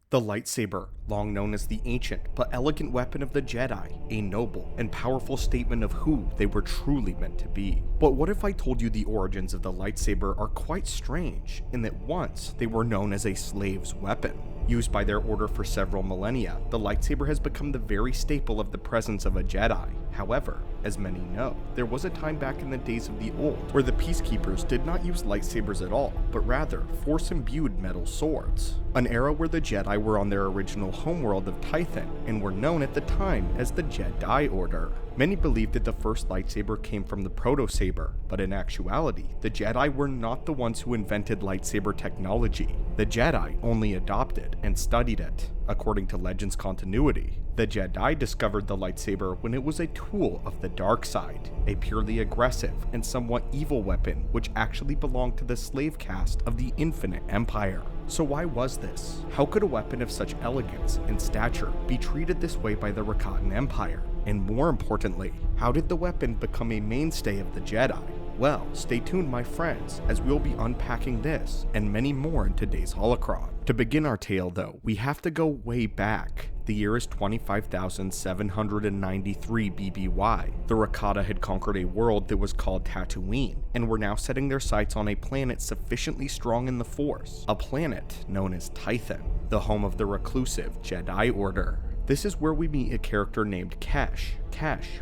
The lightsaber, long known as the ancient but elegant weapon of the Jedi, a noble and powerful statement of who they were truly meant to be. But what if I told you the origins of the lightsaber are quite strange, in that once they were known as a slave's weapon? Used by their order for several millennia, the lightsaber has become the very staple of the presence of a Jedi. However, as many know, there was a time back in the days of the old where the peacekeepers did not use lightsabers at all, but rather force-imbued metal swords. An era where the Jedi were on their original homeworld of Tython and were known at the time as the Jedi Order. Many believed that the first lightsaber came from the proto-saber, but in actuality, the Jedi were not the ones who invented lightsaber technology. The Jedi only adopted and studied it. According to Legends continuity, the Jedi discovered the lightsaber when it was a tool of the dark side, a purely aggressive and somewhat evil weapon which actually belonged to the slave caste of the Infinite Empire. So why was this? How could a weapon of such elegance and stature be treated this way by the Rakatan Empire? And more importantly, how did the weapon become a mainstay of the Jedi? Well, stay tuned my friends, as we'll be unpacking this and many more in today's holocron. To begin our tale though, we have to go way back. The year is 25,793 BBY. The Rakata had conquered a world that was called Tatooine, and were now setting their sights on a planet sufficiently strong in the Force, a planet known as Tython, the home of the reclusive Jedi Order. This is where we meet a character named Kesh,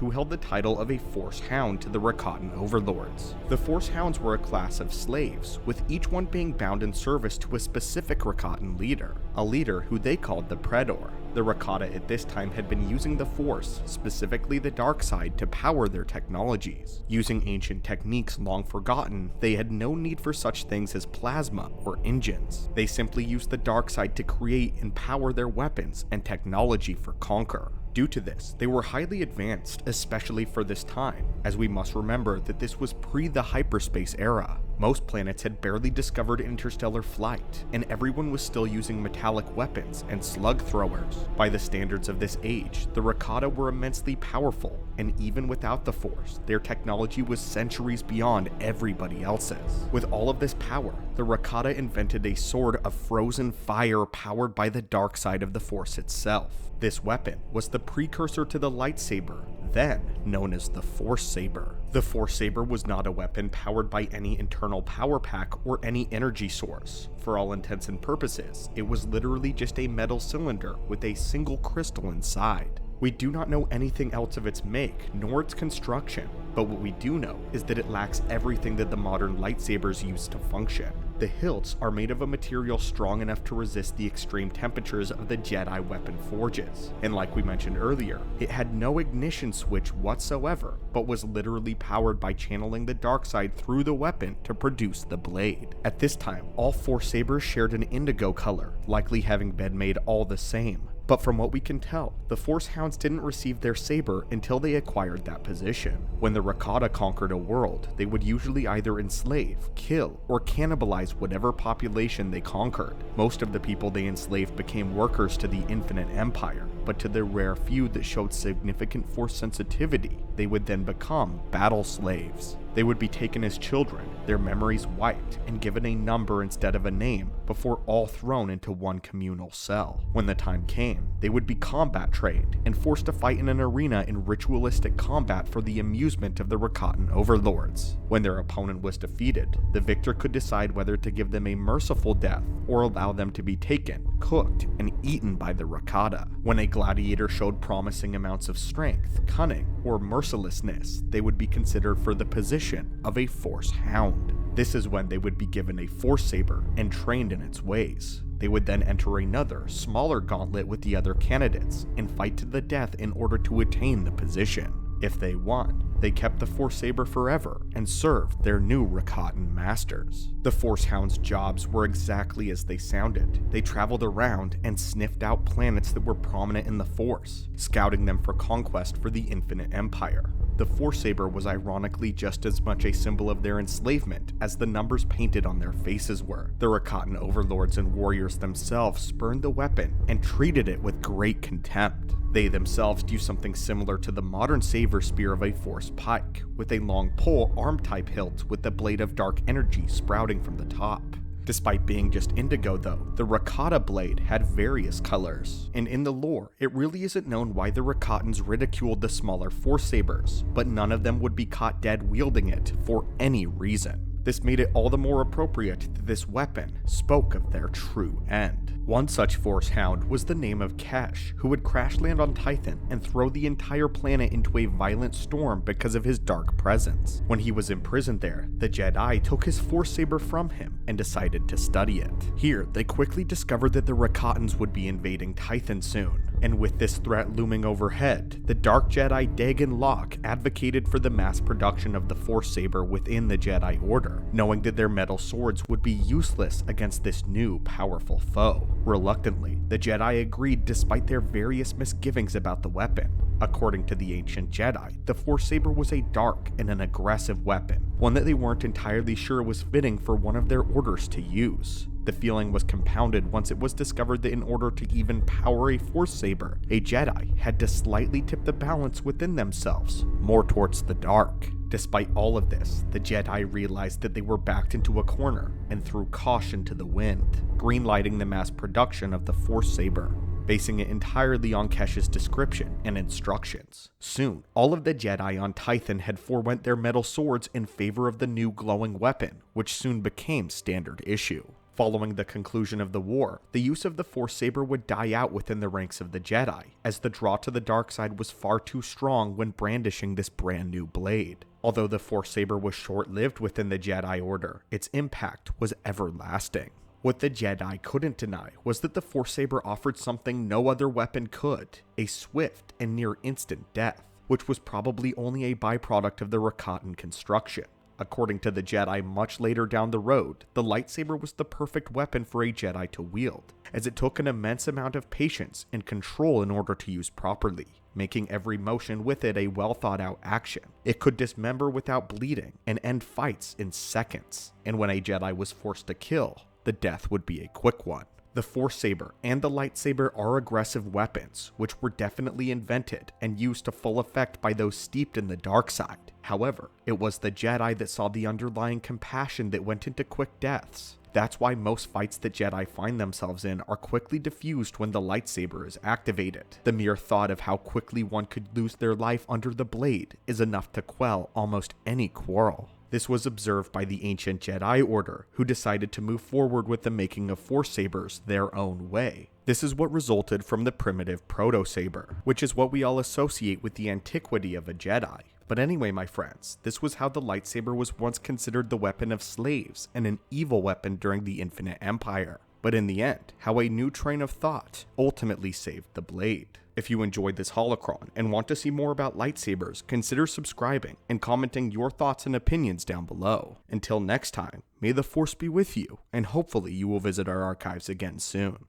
who held the title of a Force Hound to the Rakatan overlords. The Force Hounds were a class of slaves, with each one being bound in service to a specific Rakatan leader, a leader who they called the Praetor. The Rakata at this time had been using the Force, specifically the dark side, to power their technologies. Using ancient techniques long forgotten, they had no need for such things as plasma or engines. They simply used the dark side to create and power their weapons and technology for conquer. Due to this, they were highly advanced, especially for this time, as we must remember that this was pre the hyperspace era. Most planets had barely discovered interstellar flight, and everyone was still using metallic weapons and slug throwers. By the standards of this age, the Rakata were immensely powerful, and even without the Force, their technology was centuries beyond everybody else's. With all of this power, the Rakata invented a sword of frozen fire powered by the dark side of the Force itself. This weapon was the precursor to the lightsaber, then known as the Force Saber. The Force Saber was not a weapon powered by any internal power pack or any energy source. For all intents and purposes, it was literally just a metal cylinder with a single crystal inside. We do not know anything else of its make, nor its construction, but what we do know is that it lacks everything that the modern lightsabers use to function. The hilts are made of a material strong enough to resist the extreme temperatures of the Jedi weapon forges, and like we mentioned earlier, it had no ignition switch whatsoever, but was literally powered by channeling the dark side through the weapon to produce the blade. At this time, all Force sabers shared an indigo color, likely having been made all the same. But from what we can tell, the Force Hounds didn't receive their saber until they acquired that position. When the Rakata conquered a world, they would usually either enslave, kill, or cannibalize whatever population they conquered. Most of the people they enslaved became workers to the Infinite Empire, but to the rare few that showed significant Force sensitivity, they would then become battle slaves. They would be taken as children, their memories wiped, and given a number instead of a name, before all thrown into one communal cell. When the time came, they would be combat trained, and forced to fight in an arena in ritualistic combat for the amusement of the Rakatan overlords. When their opponent was defeated, the victor could decide whether to give them a merciful death, or allow them to be taken, cooked, and eaten by the Rakata. When a gladiator showed promising amounts of strength, cunning, or mercilessness, they would be considered for the position of a Force Hound. This is when they would be given a Force Saber and trained in its ways. They would then enter another, smaller gauntlet with the other candidates and fight to the death in order to attain the position. If they won, they kept the Force Saber forever and served their new Rakatan masters. The Force Hounds' jobs were exactly as they sounded. They traveled around and sniffed out planets that were prominent in the Force, scouting them for conquest for the Infinite Empire. The Force Saber was ironically just as much a symbol of their enslavement as the numbers painted on their faces were. The Rakatan overlords and warriors themselves spurned the weapon and treated it with great contempt. They themselves do something similar to the modern saber spear of a Force pike, with a long pole arm-type hilt with the blade of dark energy sprouting from the top. Despite being just indigo though, the Rakata blade had various colors, and in the lore, it really isn't known why the Rakatans ridiculed the smaller Force Sabers, but none of them would be caught dead wielding it for any reason. This made it all the more appropriate that this weapon spoke of their true end. One such Force Hound was the name of Kesh, who would crash land on Tython and throw the entire planet into a violent storm because of his dark presence. When he was imprisoned there, the Jedi took his Force Saber from him and decided to study it. Here, they quickly discovered that the Rakatans would be invading Tython soon, and with this threat looming overhead, the Dark Jedi Dagon Locke advocated for the mass production of the Force Saber within the Jedi Order, knowing that their metal swords would be useless against this new powerful foe. Reluctantly, the Jedi agreed despite their various misgivings about the weapon. According to the ancient Jedi, the Force Saber was a dark and an aggressive weapon, one that they weren't entirely sure was fitting for one of their orders to use. The feeling was compounded once it was discovered that in order to even power a Force Saber, a Jedi had to slightly tip the balance within themselves, more towards the dark. Despite all of this, the Jedi realized that they were backed into a corner and threw caution to the wind, greenlighting the mass production of the Force Saber, basing it entirely on Kesh's description and instructions. Soon, all of the Jedi on Tython had forwent their metal swords in favor of the new glowing weapon, which soon became standard issue. Following the conclusion of the war, the use of the Force Saber would die out within the ranks of the Jedi, as the draw to the dark side was far too strong when brandishing this brand new blade. Although the Force Saber was short-lived within the Jedi Order, its impact was everlasting. What the Jedi couldn't deny was that the Force Saber offered something no other weapon could, a swift and near-instant death, which was probably only a byproduct of the Rakatan construction. According to the Jedi much later down the road, the lightsaber was the perfect weapon for a Jedi to wield, as it took an immense amount of patience and control in order to use properly, making every motion with it a well-thought-out action. It could dismember without bleeding and end fights in seconds, and when a Jedi was forced to kill, the death would be a quick one. The Force Saber and the lightsaber are aggressive weapons, which were definitely invented and used to full effect by those steeped in the dark side. However, it was the Jedi that saw the underlying compassion that went into quick deaths. That's why most fights that Jedi find themselves in are quickly diffused when the lightsaber is activated. The mere thought of how quickly one could lose their life under the blade is enough to quell almost any quarrel. This was observed by the ancient Jedi Order, who decided to move forward with the making of Force Sabers their own way. This is what resulted from the primitive Proto-Saber, which is what we all associate with the antiquity of a Jedi. But anyway, my friends, this was how the lightsaber was once considered the weapon of slaves and an evil weapon during the Infinite Empire. But in the end, how a new train of thought ultimately saved the blade. If you enjoyed this holocron and want to see more about lightsabers, consider subscribing and commenting your thoughts and opinions down below. Until next time, may the Force be with you, and hopefully you will visit our archives again soon.